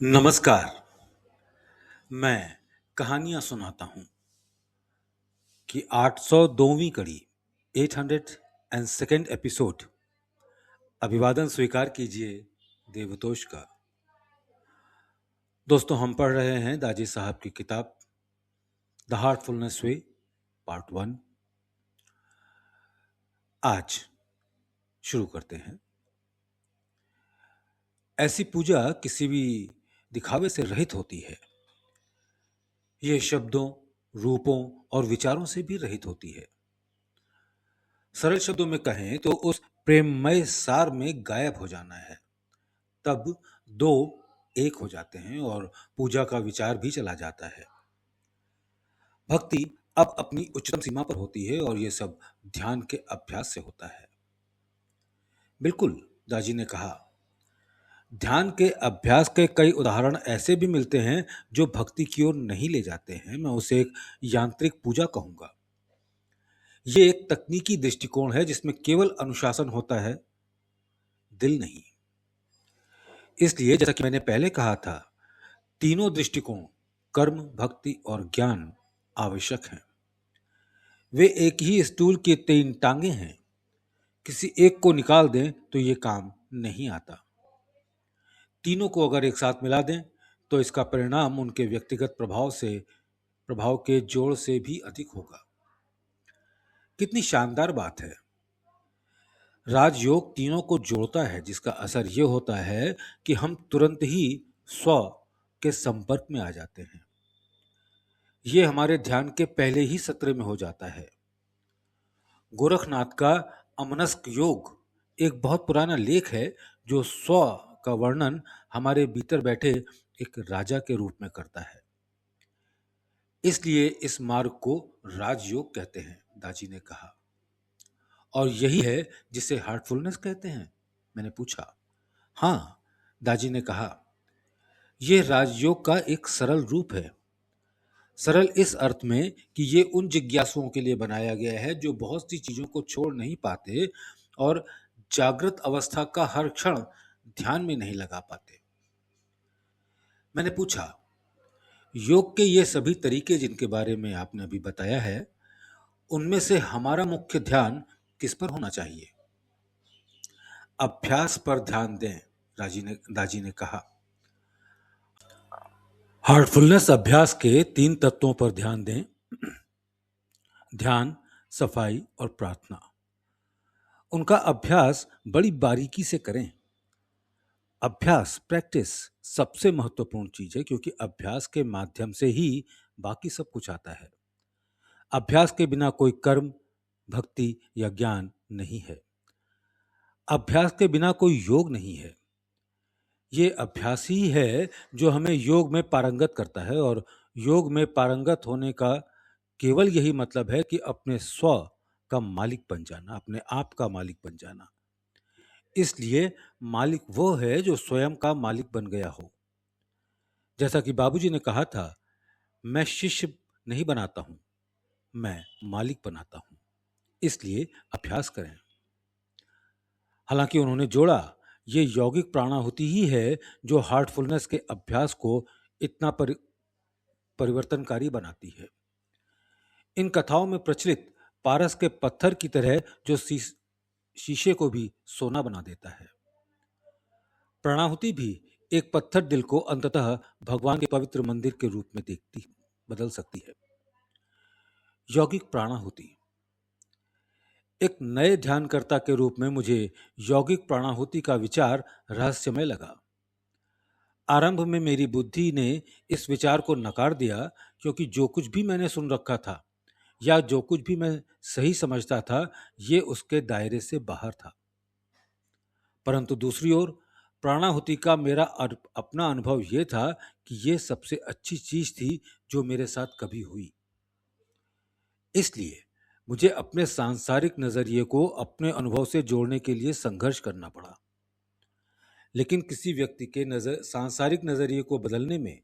नमस्कार। मैं कहानियां सुनाता हूं कि 802वीं कड़ी 802nd एपिसोड। अभिवादन स्वीकार कीजिए देवतोष का। दोस्तों, हम पढ़ रहे हैं दाजी साहब की किताब द हार्टफुलनेस वे पार्ट 1। आज शुरू करते हैं। ऐसी पूजा किसी भी दिखावे से रहित होती है। ये शब्दों, रूपों और विचारों से भी रहित होती है। सरल शब्दों में कहें तो उस प्रेममय सार में गायब हो जाना है। तब दो एक हो जाते हैं और पूजा का विचार भी चला जाता है। भक्ति अब अपनी उच्चतम सीमा पर होती है और यह सब ध्यान के अभ्यास से होता है। बिल्कुल, दाजी ने कहा। ध्यान के अभ्यास के कई उदाहरण ऐसे भी मिलते हैं जो भक्ति की ओर नहीं ले जाते हैं। मैं उसे एक यांत्रिक पूजा कहूंगा। ये एक तकनीकी दृष्टिकोण है जिसमें केवल अनुशासन होता है, दिल नहीं। इसलिए जैसा कि मैंने पहले कहा था, तीनों दृष्टिकोण कर्म, भक्ति और ज्ञान आवश्यक हैं। वे एक ही स्टूल की तीन टांगे हैं। किसी एक को निकाल दें तो ये काम नहीं आता। तीनों को अगर एक साथ मिला दें तो इसका परिणाम उनके व्यक्तिगत प्रभाव के जोड़ से भी अधिक होगा। कितनी शानदार बात है। राजयोग तीनों को जोड़ता है, जिसका असर यह होता है कि हम तुरंत ही स्व के संपर्क में आ जाते हैं। यह हमारे ध्यान के पहले ही सत्र में हो जाता है। गोरखनाथ का अमनस्क योग एक बहुत पुराना लेख है जो स्व का वर्णन हमारे भीतर बैठे एक राजा के रूप में करता है। इसलिए इस मार्ग को राजयोग कहते हैं, दाजी ने कहा। और यही है जिसे हार्टफुलनेस कहते हैं, मैंने पूछा। हाँ, दाजी ने कहा, यह राजयोग का एक सरल रूप है। सरल इस अर्थ में कि ये उन जिज्ञासुओं के लिए बनाया गया है जो बहुत सी चीजों को छोड़ नहीं पाते और जागृत अवस्था का हर क्षण ध्यान में नहीं लगा पाते। मैंने पूछा, योग के ये सभी तरीके जिनके बारे में आपने अभी बताया है, उनमें से हमारा मुख्य ध्यान किस पर होना चाहिए? अभ्यास पर ध्यान दें, दाजी ने कहा। हार्टफुलनेस अभ्यास के 3 तत्वों पर ध्यान दें: ध्यान, सफाई और प्रार्थना। उनका अभ्यास बड़ी बारीकी से करें। अभ्यास, प्रैक्टिस सबसे महत्वपूर्ण चीज है, क्योंकि अभ्यास के माध्यम से ही बाकी सब कुछ आता है। अभ्यास के बिना कोई कर्म, भक्ति या ज्ञान नहीं है। अभ्यास के बिना कोई योग नहीं है। ये अभ्यास ही है जो हमें योग में पारंगत करता है, और योग में पारंगत होने का केवल यही मतलब है कि अपने स्व का मालिक बन जाना, अपने आप का मालिक बन जाना। इसलिए मालिक वो है जो स्वयं का मालिक बन गया हो। जैसा कि बाबूजी ने कहा था, मैं शिष्य नहीं बनाता हूं, मैं मालिक बनाता हूं। इसलिए अभ्यास करें। हालांकि उन्होंने जोड़ा, ये यौगिक प्राणाहुति ही है जो हार्टफुलनेस के अभ्यास को इतना परिवर्तनकारी बनाती है। इन कथाओं में प्रचलित पारस के पत्थर की तरह जो शीशे को भी सोना बना देता है, प्राणाहुति भी एक पत्थर दिल को अंततः भगवान के पवित्र मंदिर के रूप में बदल सकती है। यौगिक प्राणाहुति। एक नए ध्यानकर्ता के रूप में मुझे यौगिक प्राणाहुति का विचार रहस्यमय लगा। आरंभ में मेरी बुद्धि ने इस विचार को नकार दिया, क्योंकि जो कुछ भी मैंने सुन रखा था या जो कुछ भी मैं सही समझता था, ये उसके दायरे से बाहर था। परंतु दूसरी ओर प्राणाहुति का मेरा अपना अनुभव यह था कि यह सबसे अच्छी चीज थी जो मेरे साथ कभी हुई। इसलिए मुझे अपने सांसारिक नजरिए को अपने अनुभव से जोड़ने के लिए संघर्ष करना पड़ा। लेकिन किसी व्यक्ति के सांसारिक नजरिए को बदलने में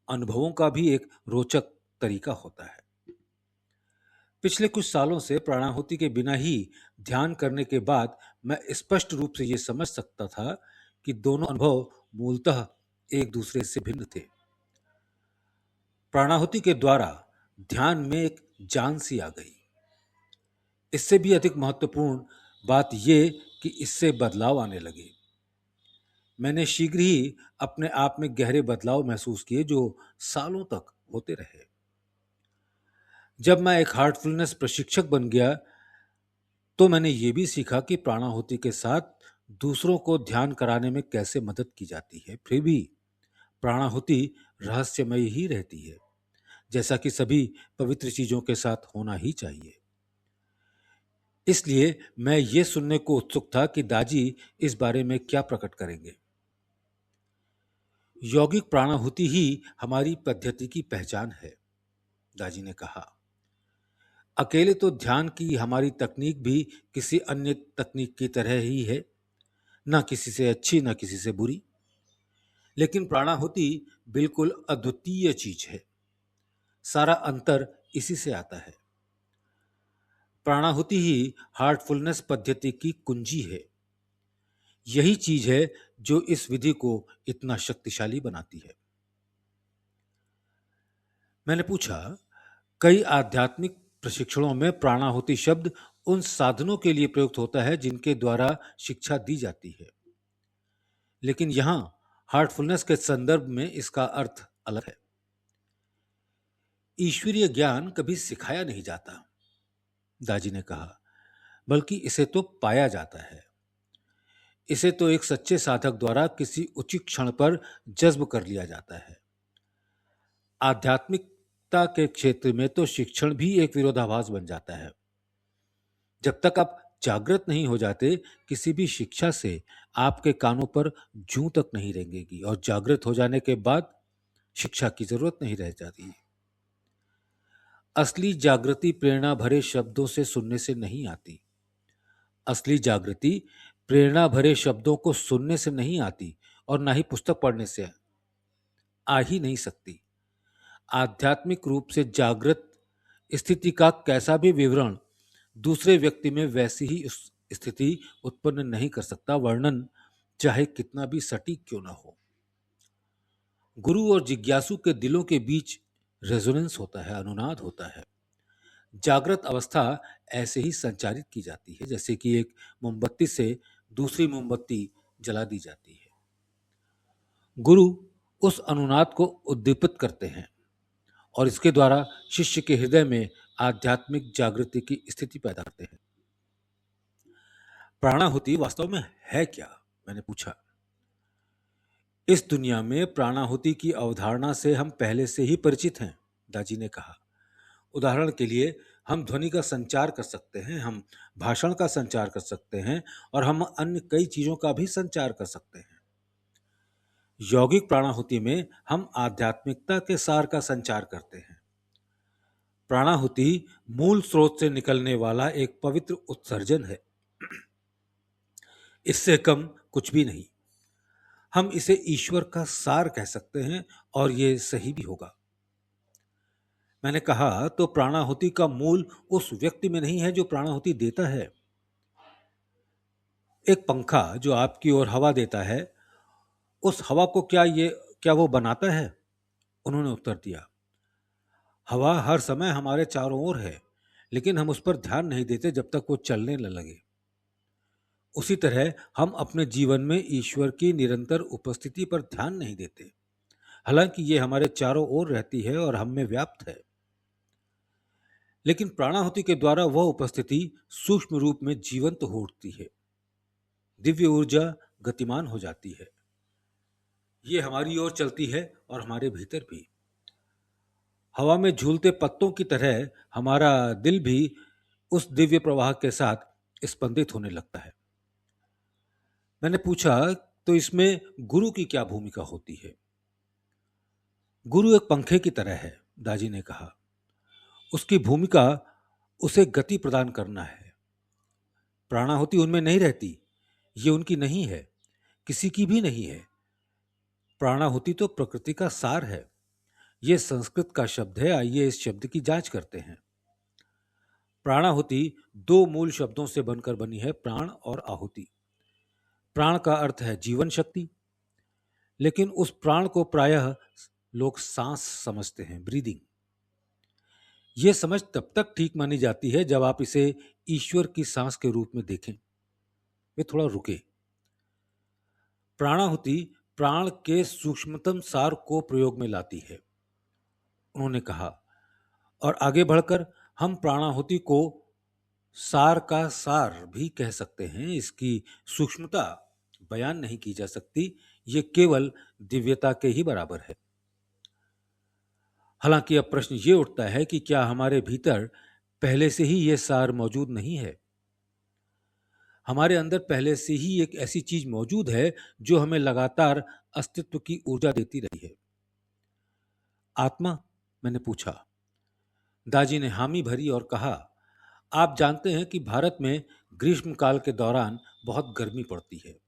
अनुभवों का भी एक रोचक तरीका होता है। पिछले कुछ सालों से प्राणाहुति के बिना ही ध्यान करने के बाद मैं स्पष्ट रूप से यह समझ सकता था कि दोनों अनुभव मूलतः एक दूसरे से भिन्न थे। प्राणाहुति के द्वारा ध्यान में एक जान सी आ गई। इससे भी अधिक महत्वपूर्ण बात यह कि इससे बदलाव आने लगे। मैंने शीघ्र ही अपने आप में गहरे बदलाव महसूस किए जो सालों तक होते रहे। जब मैं एक हार्टफुलनेस प्रशिक्षक बन गया तो मैंने ये भी सीखा कि प्राणाहुति के साथ दूसरों को ध्यान कराने में कैसे मदद की जाती है। फिर भी प्राणाहुति रहस्यमयी ही रहती है, जैसा कि सभी पवित्र चीजों के साथ होना ही चाहिए। इसलिए मैं ये सुनने को उत्सुक था कि दाजी इस बारे में क्या प्रकट करेंगे। यौगिक प्राणाहुति ही हमारी पद्धति की पहचान है, दाजी ने कहा। अकेले तो ध्यान की हमारी तकनीक भी किसी अन्य तकनीक की तरह ही है, ना किसी से अच्छी ना किसी से बुरी। लेकिन प्राणाहुति बिल्कुल अद्वितीय चीज है। सारा अंतर इसी से आता है। प्राणाहुति ही हार्टफुलनेस पद्धति की कुंजी है। यही चीज है जो इस विधि को इतना शक्तिशाली बनाती है। मैंने पूछा, कई आध्यात्मिक प्रशिक्षणों में प्राणाहुति शब्द उन साधनों के लिए प्रयुक्त होता है जिनके द्वारा शिक्षा दी जाती है, लेकिन यहां हार्टफुलनेस के संदर्भ में इसका अर्थ अलग है। ईश्वरीय ज्ञान कभी सिखाया नहीं जाता, दाजी ने कहा, बल्कि इसे तो पाया जाता है। इसे तो एक सच्चे साधक द्वारा किसी उचित क्षण पर जज्ब कर लिया जाता है। आध्यात्मिकता के क्षेत्र में तो शिक्षण भी एक विरोधाभास बन जाता है। जब तक आप जागृत नहीं हो जाते, किसी भी शिक्षा से आपके कानों पर जूं तक नहीं रेंगेगी, और जागृत हो जाने के बाद शिक्षा की जरूरत नहीं रह जाती। असली जागृति प्रेरणा भरे शब्दों से सुनने से नहीं आती। असली जागृति प्रेरणा भरे शब्दों को सुनने से नहीं आती, और ना ही पुस्तक पढ़ने से आ ही नहीं सकती। आध्यात्मिक रूप से जागृत स्थिति का कैसा भी विवरण दूसरे व्यक्ति में वैसी ही स्थिति उत्पन्न नहीं कर सकता, वर्णन चाहे कितना भी सटीक क्यों ना हो। गुरु और जिज्ञासु के दिलों के बीच रेजोनेंस होता है, अनुनाद होता है। जागृत अवस्था ऐसे ही संचारित की जाती है जैसे कि एक मोमबत्ती से दूसरी मोमबत्ती जला दी जाती है। गुरु उस अनुनाद को उद्दीपित करते हैं और इसके द्वारा शिष्य के हृदय में आध्यात्मिक जागृति की स्थिति पैदा करते हैं। प्राणाहुति वास्तव में है क्या? मैंने पूछा। इस दुनिया में प्राणाहुति की अवधारणा से हम पहले से ही परिचित हैं, दाजी ने कहा। उदाहरण के लिए हम ध्वनि का संचार कर सकते हैं, हम भाषण का संचार कर सकते हैं, और हम अन्य कई चीजों का भी संचार कर सकते हैं। यौगिक प्राणाहुति में हम आध्यात्मिकता के सार का संचार करते हैं। प्राणाहुति मूल स्रोत से निकलने वाला एक पवित्र उत्सर्जन है, इससे कम कुछ भी नहीं। हम इसे ईश्वर का सार कह सकते हैं, और ये सही भी होगा। मैंने कहा, तो प्राणाहुति का मूल उस व्यक्ति में नहीं है जो प्राणाहुति देता है? एक पंखा जो आपकी ओर हवा देता है, उस हवा को क्या वो बनाता है? उन्होंने उत्तर दिया, हवा हर समय हमारे चारों ओर है, लेकिन हम उस पर ध्यान नहीं देते जब तक वो चलने न लगे। उसी तरह हम अपने जीवन में ईश्वर की निरंतर उपस्थिति पर ध्यान नहीं देते, हालांकि ये हमारे चारों ओर रहती है और हम में व्याप्त है। लेकिन प्राणाहुति के द्वारा वह उपस्थिति सूक्ष्म रूप में जीवंत हो उठती है, दिव्य ऊर्जा गतिमान हो जाती है। ये हमारी ओर चलती है और हमारे भीतर भी। हवा में झूलते पत्तों की तरह हमारा दिल भी उस दिव्य प्रवाह के साथ स्पंदित होने लगता है। मैंने पूछा, तो इसमें गुरु की क्या भूमिका होती है? गुरु एक पंखे की तरह है, दाजी ने कहा। उसकी भूमिका उसे गति प्रदान करना है। प्राणाहुति उनमें नहीं रहती, ये उनकी नहीं है, किसी की भी नहीं है। प्राणाहुति तो प्रकृति का सार है। यह संस्कृत का शब्द है, आइए इस शब्द की जांच करते हैं। प्राणाहुति दो मूल शब्दों से बनकर बनी है, प्राण और आहुति। प्राण का अर्थ है जीवन शक्ति, लेकिन उस प्राण को प्रायः लोग सांस समझते हैं, ब्रीदिंग। यह समझ तब तक ठीक मानी जाती है जब आप इसे ईश्वर की सांस के रूप में देखें। वे थोड़ा रुके। प्राणाहुति प्राण के सूक्ष्मतम सार को प्रयोग में लाती है, उन्होंने कहा, और आगे बढ़कर हम प्राणाहुति को सार का सार भी कह सकते हैं। इसकी सूक्ष्मता बयान नहीं की जा सकती, ये केवल दिव्यता के ही बराबर है। हालांकि अब प्रश्न ये उठता है कि क्या हमारे भीतर पहले से ही यह सार मौजूद नहीं है? हमारे अंदर पहले से ही एक ऐसी चीज मौजूद है जो हमें लगातार अस्तित्व की ऊर्जा देती रही है। आत्मा? मैंने पूछा। दाजी ने हामी भरी और कहा, आप जानते हैं कि भारत में ग्रीष्मकाल के दौरान बहुत गर्मी पड़ती है।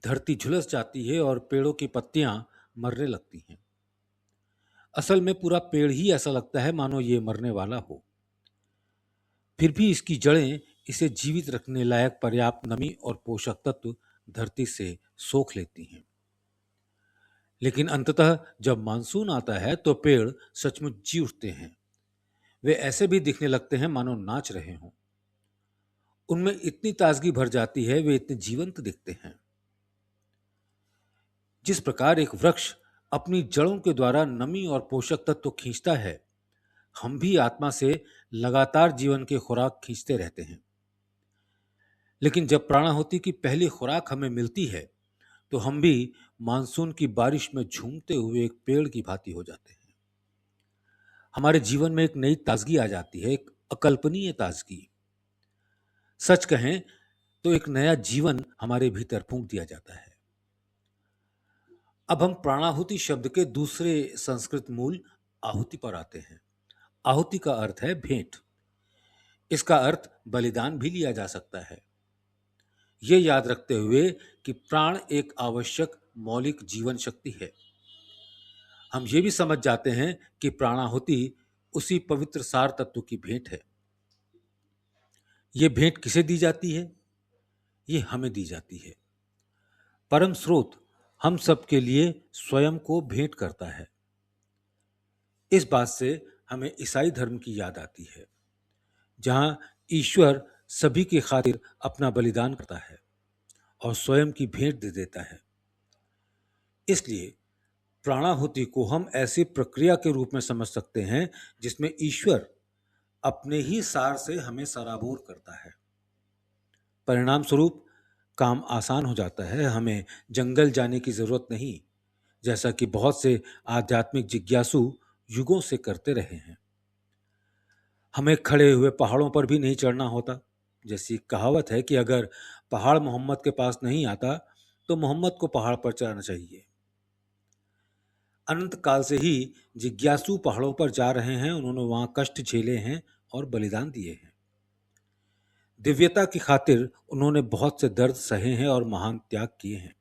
धरती झुलस जाती है और पेड़ों की पत्तियां मरने लगती हैं। असल में पूरा पेड़ ही ऐसा लगता है मानो ये मरने वाला हो। फिर भी इसकी जड़ें इसे जीवित रखने लायक पर्याप्त नमी और पोषक तत्व धरती से सोख लेती हैं। लेकिन अंततः जब मानसून आता है तो पेड़ सचमुच जी उठते हैं। वे ऐसे भी दिखने लगते हैं मानो नाच रहे हों। उनमें इतनी ताजगी भर जाती है, वे इतने जीवंत दिखते हैं। जिस प्रकार एक वृक्ष अपनी जड़ों के द्वारा नमी और पोषक तत्व खींचता है, हम भी आत्मा से लगातार जीवन की खुराक खींचते रहते हैं। लेकिन जब प्राणाहुति की पहली खुराक हमें मिलती है तो हम भी मानसून की बारिश में झूमते हुए एक पेड़ की भांति हो जाते हैं। हमारे जीवन में एक नई ताजगी आ जाती है, एक अकल्पनीय ताजगी। सच कहें तो एक नया जीवन हमारे भीतर फूंक दिया जाता है। अब हम प्राणाहुति शब्द के दूसरे संस्कृत मूल आहुति पर आते हैं। आहुति का अर्थ है भेंट। इसका अर्थ बलिदान भी लिया जा सकता है। यह याद रखते हुए कि प्राण एक आवश्यक मौलिक जीवन शक्ति है, हम ये भी समझ जाते हैं कि प्राणाहुति उसी पवित्र सार तत्व की भेंट है। यह भेंट किसे दी जाती है? यह हमें दी जाती है। परम स्रोत हम सबके लिए स्वयं को भेंट करता है। इस बात से हमें ईसाई धर्म की याद आती है, जहां ईश्वर सभी की खातिर अपना बलिदान करता है और स्वयं की भेंट दे देता है। इसलिए प्राणाहुति को हम ऐसी प्रक्रिया के रूप में समझ सकते हैं जिसमें ईश्वर अपने ही सार से हमें सराबोर करता है। परिणाम स्वरूप काम आसान हो जाता है। हमें जंगल जाने की जरूरत नहीं, जैसा कि बहुत से आध्यात्मिक जिज्ञासु युगों से करते रहे हैं। हमें खड़े हुए पहाड़ों पर भी नहीं चढ़ना होता। जैसी कहावत है कि अगर पहाड़ मोहम्मद के पास नहीं आता तो मोहम्मद को पहाड़ पर चढ़ना चाहिए। अनंत काल से ही जिज्ञासु पहाड़ों पर जा रहे हैं। उन्होंने वहां कष्ट झेले हैं और बलिदान दिए हैं। दिव्यता की खातिर उन्होंने बहुत से दर्द सहे हैं और महान त्याग किए हैं।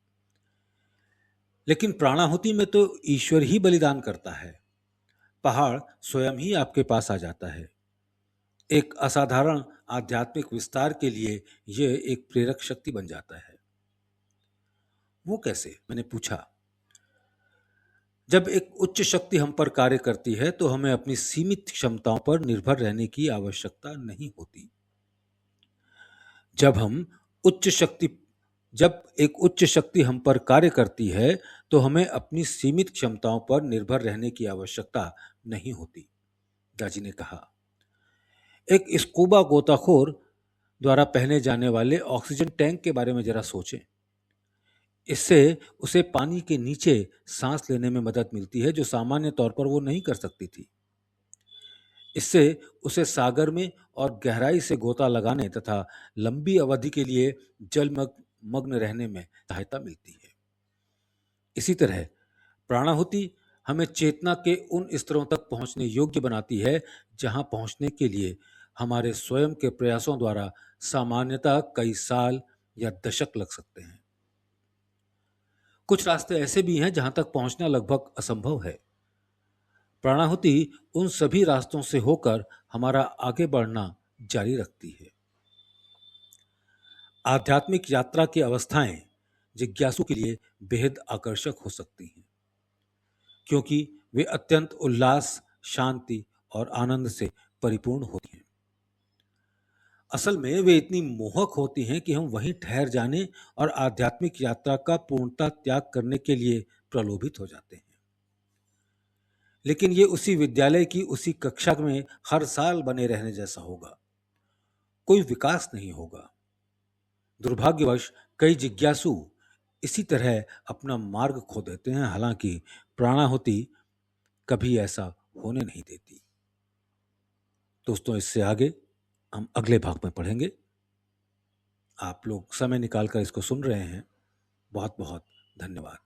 लेकिन प्राणाहुति में तो ईश्वर ही बलिदान करता है। पहाड़ स्वयं ही आपके पास आ जाता है। एक असाधारण आध्यात्मिक विस्तार के लिए यह एक प्रेरक शक्ति बन जाता है। वो कैसे? मैंने पूछा। जब एक उच्च शक्ति हम पर कार्य करती है तो हमें अपनी सीमित क्षमताओं पर निर्भर रहने की आवश्यकता नहीं होती। जब एक उच्च शक्ति हम पर कार्य करती है तो हमें अपनी सीमित क्षमताओं पर निर्भर रहने की आवश्यकता नहीं होती, दाजी ने कहा। एक स्कूबा गोताखोर द्वारा पहने जाने वाले ऑक्सीजन टैंक के बारे में जरा सोचें। इससे उसे पानी के नीचे सांस लेने में मदद मिलती है, जो सामान्य तौर पर वो नहीं कर सकती थी। इससे उसे सागर में और गहराई से गोता लगाने तथा लंबी अवधि के लिए जलमग्न रहने में सहायता मिलती है। इसी तरह प्राणाहुति हमें चेतना के उन स्तरों तक पहुंचने योग्य बनाती है जहां पहुंचने के लिए हमारे स्वयं के प्रयासों द्वारा सामान्यतः कई साल या दशक लग सकते हैं। कुछ रास्ते ऐसे भी हैं जहां तक पहुंचना लगभग असंभव है। प्राणाहुति उन सभी रास्तों से होकर हमारा आगे बढ़ना जारी रखती है। आध्यात्मिक यात्रा की अवस्थाएं जिज्ञासु के लिए बेहद आकर्षक हो सकती हैं, क्योंकि वे अत्यंत उल्लास, शांति और आनंद से परिपूर्ण होती हैं। असल में वे इतनी मोहक होती हैं कि हम वहीं ठहर जाने और आध्यात्मिक यात्रा का पूर्णतः त्याग करने के लिए प्रलोभित हो जाते हैं। लेकिन ये उसी विद्यालय की उसी कक्षा में हर साल बने रहने जैसा होगा, कोई विकास नहीं होगा। दुर्भाग्यवश कई जिज्ञासु इसी तरह अपना मार्ग खो देते हैं, हालांकि प्राणाहुति कभी ऐसा होने नहीं देती। दोस्तों, इससे आगे हम अगले भाग में पढ़ेंगे। आप लोग समय निकालकर इसको सुन रहे हैं, बहुत बहुत धन्यवाद।